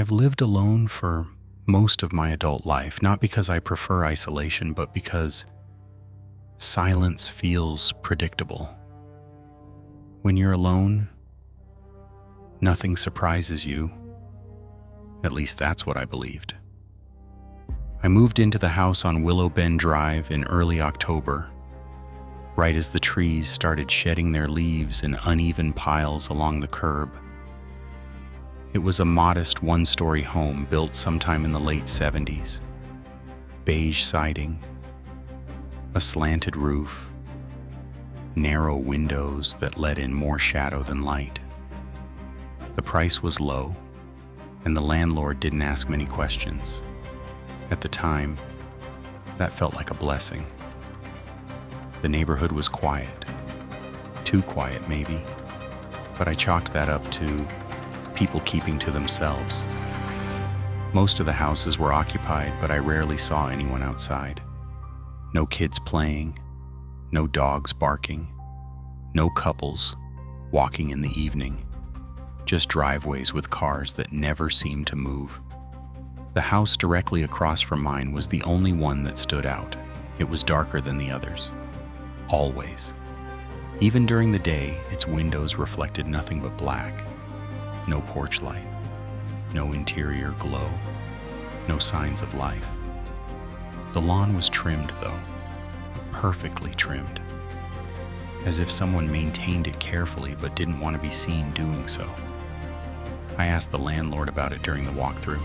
I've lived alone for most of my adult life, not because I prefer isolation, but because silence feels predictable. When you're alone, nothing surprises you. At least that's what I believed. I moved into the house on Willow Bend Drive in early October, right as the trees started shedding their leaves in uneven piles along the curb. It was a modest one-story home built sometime in the late 70s. Beige siding, a slanted roof, narrow windows that let in more shadow than light. The price was low, and the landlord didn't ask many questions. At the time, that felt like a blessing. The neighborhood was quiet, too quiet maybe, but I chalked that up to people keeping to themselves. Most of the houses were occupied, but I rarely saw anyone outside. No kids playing, no dogs barking, no couples walking in the evening, just driveways with cars that never seemed to move. The house directly across from mine was the only one that stood out. It was darker than the others. Always. Even during the day, its windows reflected nothing but black. No porch light. No interior glow. No signs of life. The lawn was trimmed, though. Perfectly trimmed. As if someone maintained it carefully but didn't want to be seen doing so. I asked the landlord about it during the walkthrough.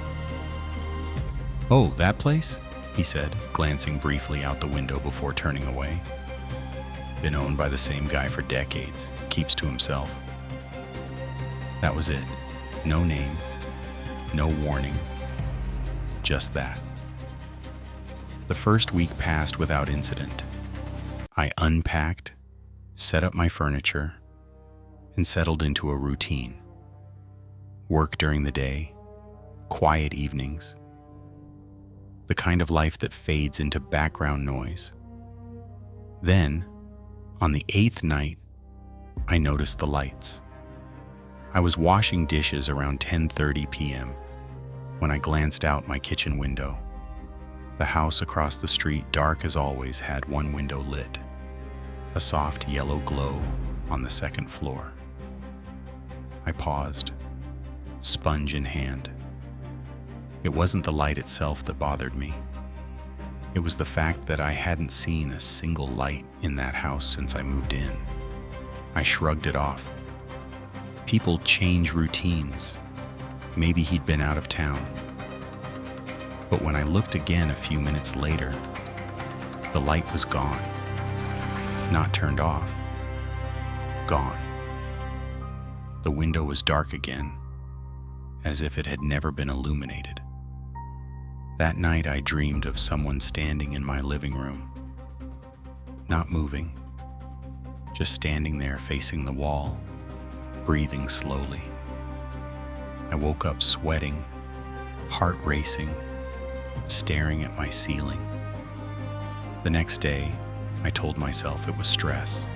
"Oh, that place?" he said, glancing briefly out the window before turning away. "Been owned by the same guy for decades. Keeps to himself." That was it. No name, no warning, just that. The first week passed without incident. I unpacked, set up my furniture, and settled into a routine. Work during the day, quiet evenings, the kind of life that fades into background noise. Then, on the 8th night, I noticed the lights. I was washing dishes around 10:30 p.m. when I glanced out my kitchen window. The house across the street, dark as always, had one window lit, a soft yellow glow on the second floor. I paused, sponge in hand. It wasn't the light itself that bothered me. It was the fact that I hadn't seen a single light in that house since I moved in. I shrugged it off. People change routines. Maybe he'd been out of town. But when I looked again a few minutes later, the light was gone. Not turned off. Gone. The window was dark again, as if it had never been illuminated. That night I dreamed of someone standing in my living room, not moving, just standing there facing the wall, breathing slowly. I woke up sweating, heart racing, staring at my ceiling. The next day, I told myself it was stress.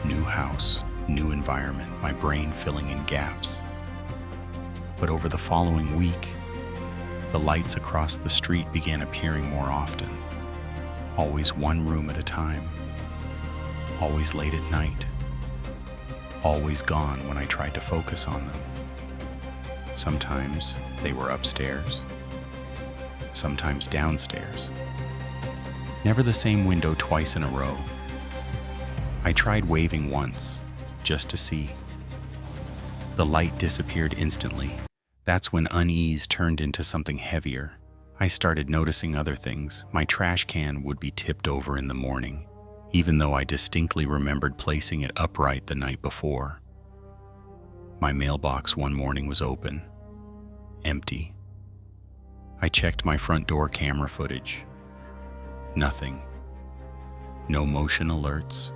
New house, new environment, my brain filling in gaps. But over the following week, the lights across the street began appearing more often. Always one room at a time. Always late at night. Always gone when I tried to focus on them. Sometimes they were upstairs. Sometimes downstairs. Never the same window twice in a row. I tried waving once, just to see. The light disappeared instantly. That's when unease turned into something heavier. I started noticing other things. My trash can would be tipped over in the morning, even though I distinctly remembered placing it upright the night before. My mailbox one morning was open, empty. I checked my front door camera footage. Nothing. No motion alerts.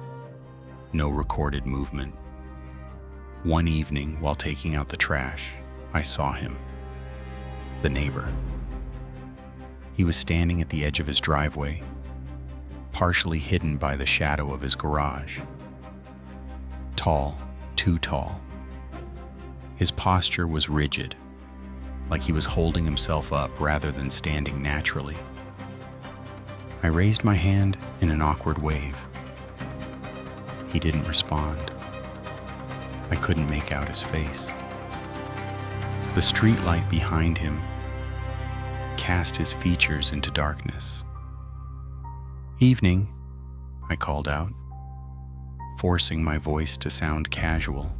No recorded movement. One evening, while taking out the trash, I saw him. The neighbor. He was standing at the edge of his driveway, partially hidden by the shadow of his garage. Tall, too tall. His posture was rigid, like he was holding himself up rather than standing naturally. I raised my hand in an awkward wave. He didn't respond. I couldn't make out his face. The street light behind him cast his features into darkness. "Evening," I called out, forcing my voice to sound casual.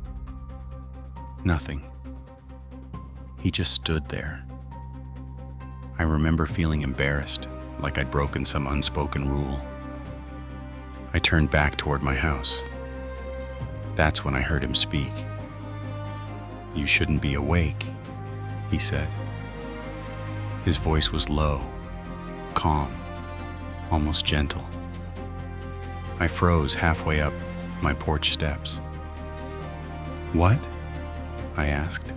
Nothing. He just stood there. I remember feeling embarrassed, like I'd broken some unspoken rule. I turned back toward my house. That's when I heard him speak. "You shouldn't be awake," he said. His voice was low, calm, almost gentle. I froze halfway up my porch steps. "What?" I asked.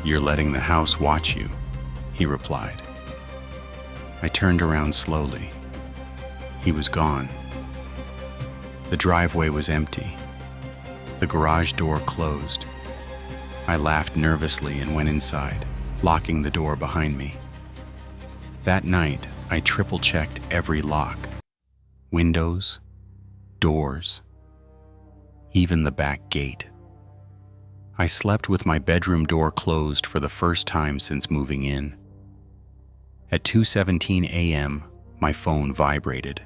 "You're letting the house watch you," he replied. I turned around slowly. He was gone. The driveway was empty. The garage door closed. I laughed nervously and went inside, locking the door behind me. That night, I triple-checked every lock. Windows, doors, even the back gate. I slept with my bedroom door closed for the first time since moving in. At 2:17 a.m., my phone vibrated.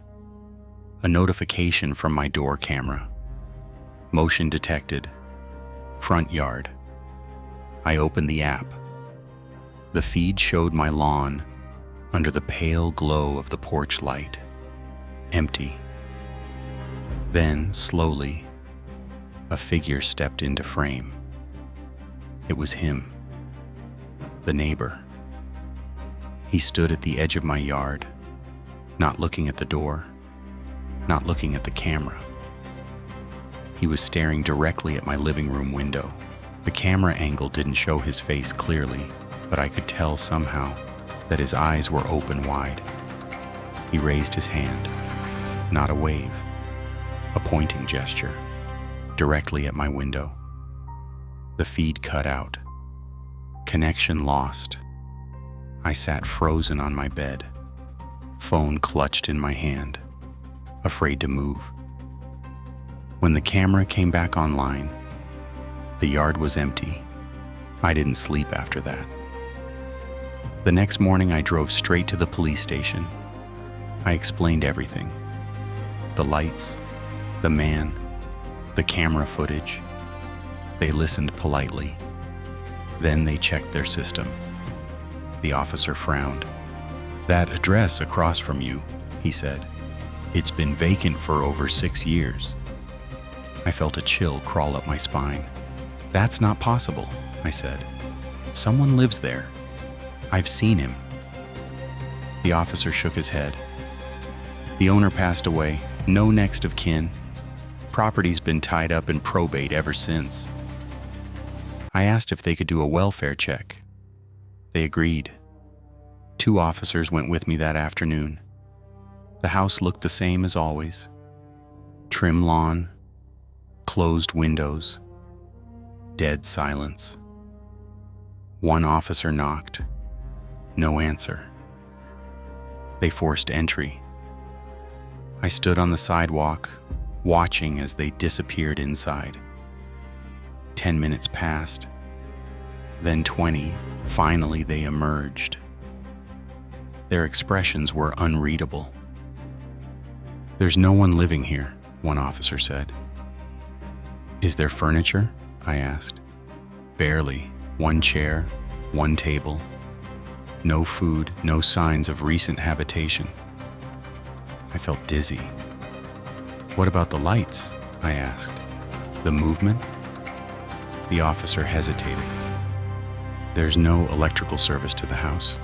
A notification from my door camera. Motion detected. Front yard. I opened the app. The feed showed my lawn under the pale glow of the porch light. Empty. Then, slowly, a figure stepped into frame. It was him, the neighbor. He stood at the edge of my yard, not looking at the door, not looking at the camera. He was staring directly at my living room window. The camera angle didn't show his face clearly, but I could tell somehow that his eyes were open wide. He raised his hand, not a wave, a pointing gesture, directly at my window. The feed cut out. Connection lost. I sat frozen on my bed, phone clutched in my hand, afraid to move. When the camera came back online, the yard was empty. I didn't sleep after that. The next morning, I drove straight to the police station. I explained everything. The lights, the man, the camera footage. They listened politely. Then they checked their system. The officer frowned. "That address across from you," he said. "It's been vacant for over 6 years." I felt a chill crawl up my spine. "That's not possible," I said. "Someone lives there. I've seen him." The officer shook his head. "The owner passed away. No next of kin. Property's been tied up in probate ever since." I asked if they could do a welfare check. They agreed. 2 officers went with me that afternoon. The house looked the same as always. Trim lawn, closed windows, dead silence. One officer knocked. No answer. They forced entry. I stood on the sidewalk, watching as they disappeared inside. 10 minutes passed, then 20. Finally, they emerged. Their expressions were unreadable. "There's no one living here," one officer said. "Is there furniture?" I asked. "Barely. 1 chair, 1 table. No food, no signs of recent habitation." I felt dizzy. "What about the lights?" I asked. "The movement?" The officer hesitated. "There's no electrical service to the house."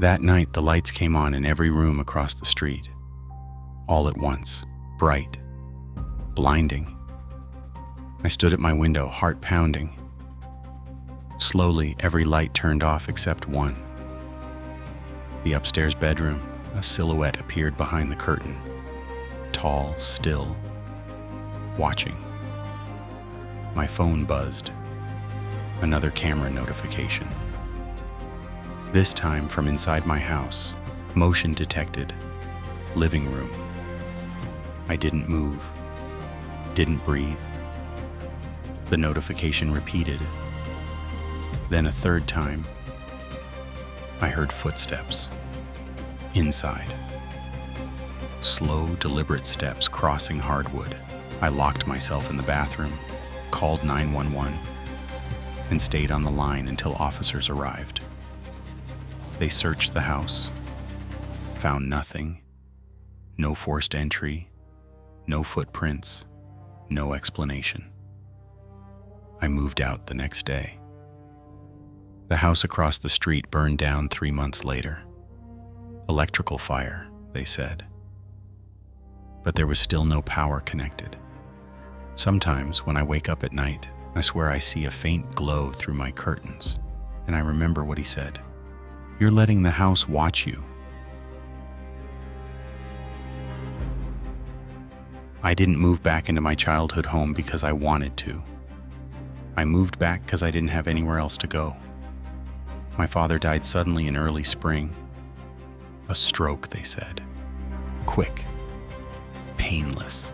That night, the lights came on in every room across the street. All at once, bright, blinding. I stood at my window, heart pounding. Slowly, every light turned off except one. The upstairs bedroom, a silhouette appeared behind the curtain. Tall, still, watching. My phone buzzed. Another camera notification. This time from inside my house. Motion detected. Living room. I didn't move. Didn't breathe. The notification repeated. Then a third time. I heard footsteps. Inside. Slow, deliberate steps crossing hardwood. I locked myself in the bathroom, called 911, and stayed on the line until officers arrived. They searched the house, found nothing, no forced entry, no footprints, no explanation. I moved out the next day. The house across the street burned down 3 months later. Electrical fire, they said. But there was still no power connected. Sometimes when I wake up at night, I swear I see a faint glow through my curtains, and I remember what he said. You're letting the house watch you. I didn't move back into my childhood home because I wanted to. I moved back because I didn't have anywhere else to go. My father died suddenly in early spring. A stroke, they said. Quick. Painless.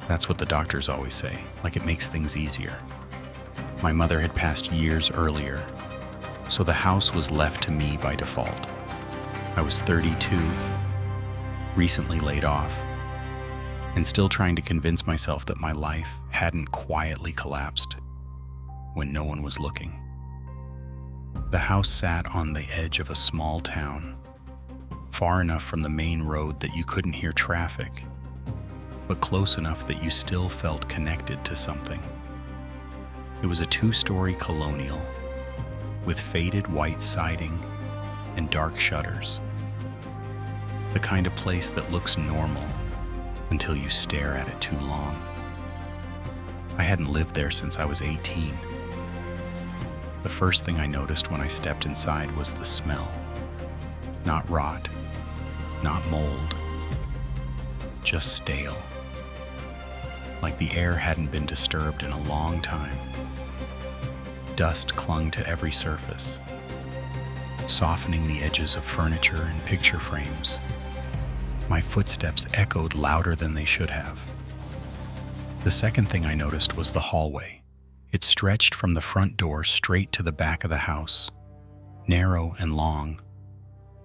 That's what the doctors always say, like it makes things easier. My mother had passed years earlier, so the house was left to me by default. I was 32, recently laid off, and still trying to convince myself that my life hadn't quietly collapsed when no one was looking. The house sat on the edge of a small town, far enough from the main road that you couldn't hear traffic, but close enough that you still felt connected to something. It was a 2-story colonial with faded white siding and dark shutters. The kind of place that looks normal until you stare at it too long. I hadn't lived there since I was 18. The first thing I noticed when I stepped inside was the smell. Not rot, not mold, just stale. Like the air hadn't been disturbed in a long time. Dust clung to every surface, softening the edges of furniture and picture frames. My footsteps echoed louder than they should have. The second thing I noticed was the hallway. It stretched from the front door straight to the back of the house, narrow and long,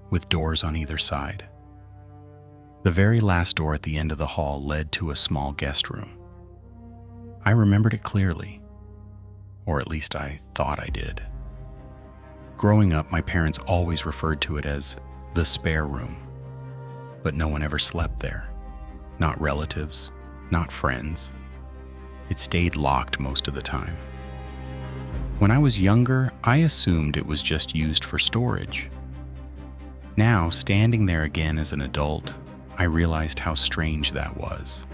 with doors on either side. The very last door at the end of the hall led to a small guest room. I remembered it clearly, or at least I thought I did. Growing up, my parents always referred to it as the spare room, but no one ever slept there. Not relatives, not friends. It stayed locked most of the time. When I was younger, I assumed it was just used for storage. Now, standing there again as an adult, I realized how strange that was.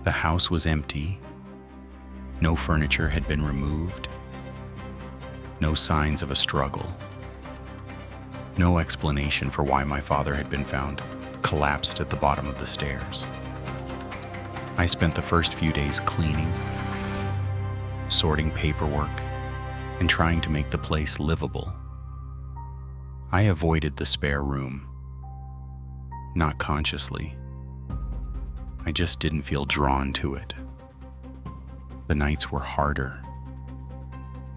The house was empty. No furniture had been removed. No signs of a struggle. No explanation for why my father had been found collapsed at the bottom of the stairs. I spent the first few days cleaning, sorting paperwork, and trying to make the place livable. I avoided the spare room. Not consciously. I just didn't feel drawn to it. The nights were harder.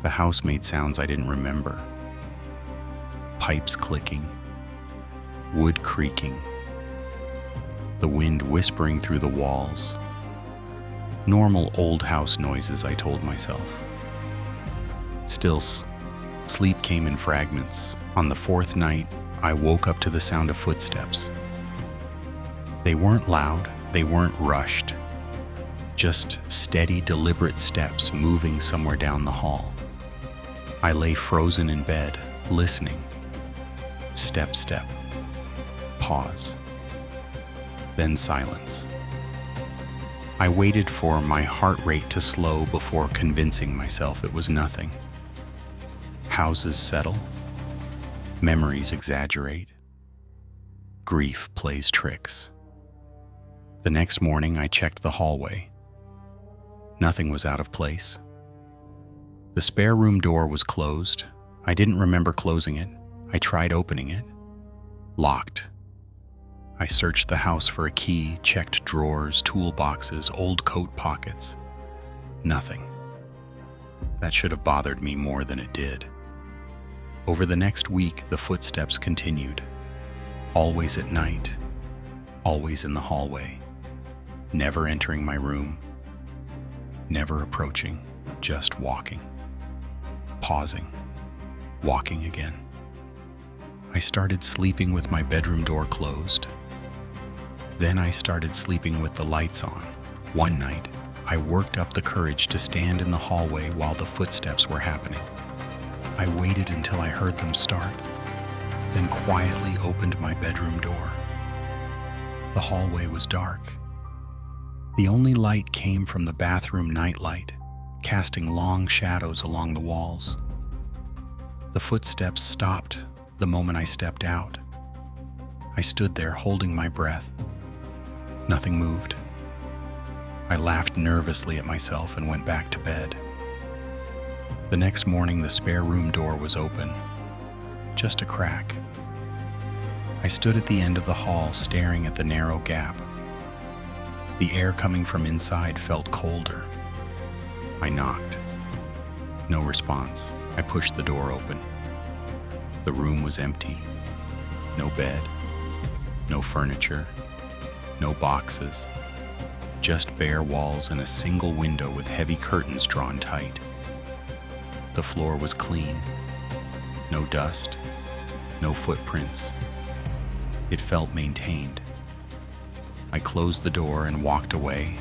The house made sounds I didn't remember. Pipes clicking, wood creaking, the wind whispering through the walls. Normal old house noises, I told myself. Still, sleep came in fragments. On the fourth night, I woke up to the sound of footsteps. They weren't loud, they weren't rushed. Just steady, deliberate steps moving somewhere down the hall. I lay frozen in bed, listening. Step, step. Pause. Then silence. I waited for my heart rate to slow before convincing myself it was nothing. Houses settle. Memories exaggerate. Grief plays tricks. The next morning, I checked the hallway. Nothing was out of place. The spare room door was closed. I didn't remember closing it. I tried opening it. Locked. I searched the house for a key, checked drawers, toolboxes, old coat pockets. Nothing. That should have bothered me more than it did. Over the next week, the footsteps continued. Always at night. Always in the hallway. Never entering my room. Never approaching, just walking. Pausing. Walking again. I started sleeping with my bedroom door closed. Then I started sleeping with the lights on. One night, I worked up the courage to stand in the hallway while the footsteps were happening. I waited until I heard them start, then quietly opened my bedroom door. The hallway was dark. The only light came from the bathroom nightlight, casting long shadows along the walls. The footsteps stopped the moment I stepped out. I stood there holding my breath. Nothing moved. I laughed nervously at myself and went back to bed. The next morning, the spare room door was open, just a crack. I stood at the end of the hall staring at the narrow gap. The air coming from inside felt colder. I knocked. No response. I pushed the door open. The room was empty. No bed, no furniture, no boxes, just bare walls and a single window with heavy curtains drawn tight. The floor was clean. No dust, no footprints. It felt maintained. I closed the door and walked away,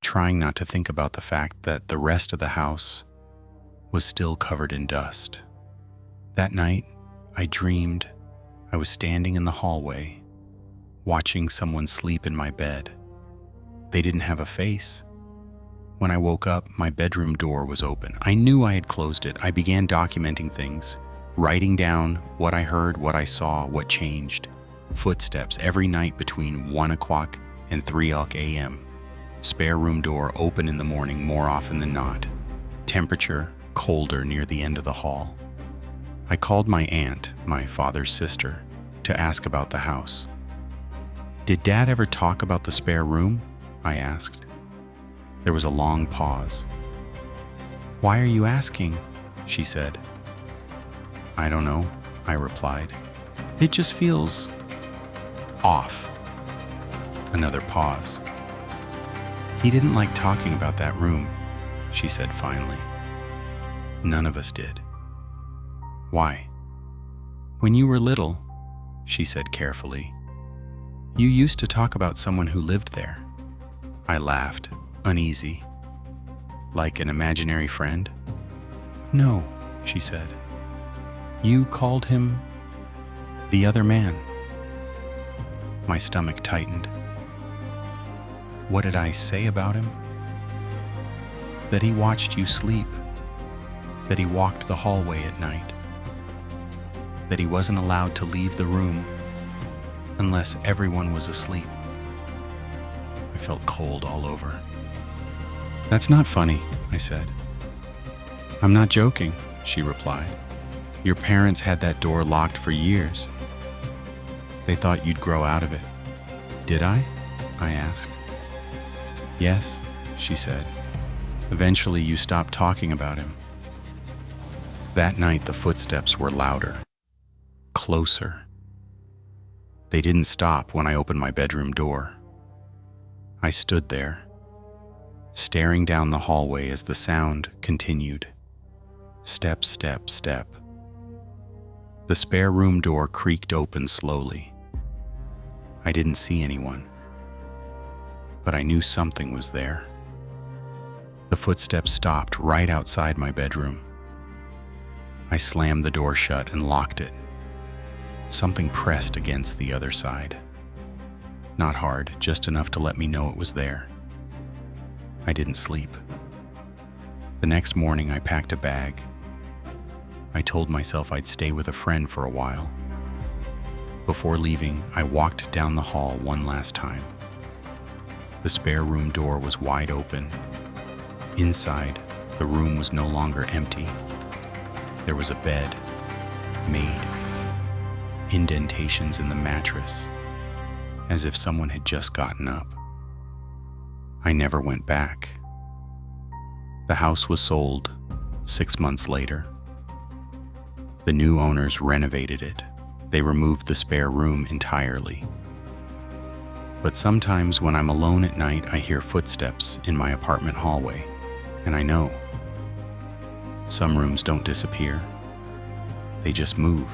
trying not to think about the fact that the rest of the house was still covered in dust. That night, I dreamed I was standing in the hallway, watching someone sleep in my bed. They didn't have a face. When I woke up, my bedroom door was open. I knew I had closed it. I began documenting things, writing down what I heard, what I saw, what changed. Footsteps every night between 1 o'clock and 3 a.m. Spare room door open in the morning more often than not. Temperature colder near the end of the hall. I called my aunt, my father's sister, to ask about the house. "Did Dad ever talk about the spare room?" I asked. There was a long pause. "Why are you asking?" she said. "I don't know," I replied. "It just feels off." Another pause. "He didn't like talking about that room," she said finally. None of us did. "Why?" "When you were little," she said carefully, "you used to talk about someone who lived there." I laughed, uneasy. "Like an imaginary friend?" "No," she said. "You called him the other man." My stomach tightened. What did I say about him? That he watched you sleep. That he walked the hallway at night. That he wasn't allowed to leave the room unless everyone was asleep. I felt cold all over. "That's not funny," I said. "I'm not joking," she replied. "Your parents had that door locked for years. They thought you'd grow out of it." "Did I?" I asked. "Yes," she said. "Eventually you stopped talking about him." That night the footsteps were louder, closer. They didn't stop when I opened my bedroom door. I stood there, staring down the hallway as the sound continued. Step, step, step. The spare room door creaked open slowly. I didn't see anyone, but I knew something was there. The footsteps stopped right outside my bedroom. I slammed the door shut and locked it. Something pressed against the other side. Not hard, just enough to let me know it was there. I didn't sleep. The next morning I packed a bag. I told myself I'd stay with a friend for a while. Before leaving, I walked down the hall one last time. The spare room door was wide open. Inside, The room was no longer empty. There was a bed, made, indentations in the mattress, as if someone had just gotten up. I never went back. The house was sold 6 months later. The new owners renovated it. They removed the spare room entirely. But sometimes when I'm alone at night, I hear footsteps in my apartment hallway, and I know some rooms don't disappear. They just move.